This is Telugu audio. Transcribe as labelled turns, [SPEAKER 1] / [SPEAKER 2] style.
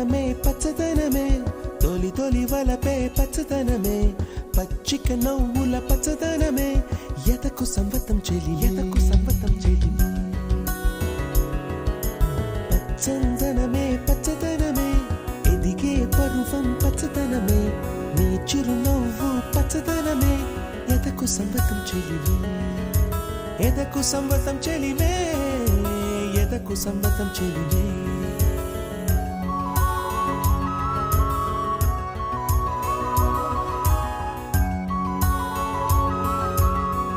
[SPEAKER 1] పచ్చదనమే పచ్చదనమే తొలి తొలి వలపే పచ్చదనమే పచ్చిక నవ్వుల పచ్చదనమే ఎదకు సంవతం చెలి ఎదకు సంవతం చెలి పచ్చందనమే పచ్చదనమే ఎదిగే పరువం పచ్చదనమే నీ చిరునవ్వు పచ్చదనమే ఎదకు సంవతం చెలివే ఎదకు సంవతం చెలివే ఎదకు సంవతం చెలివే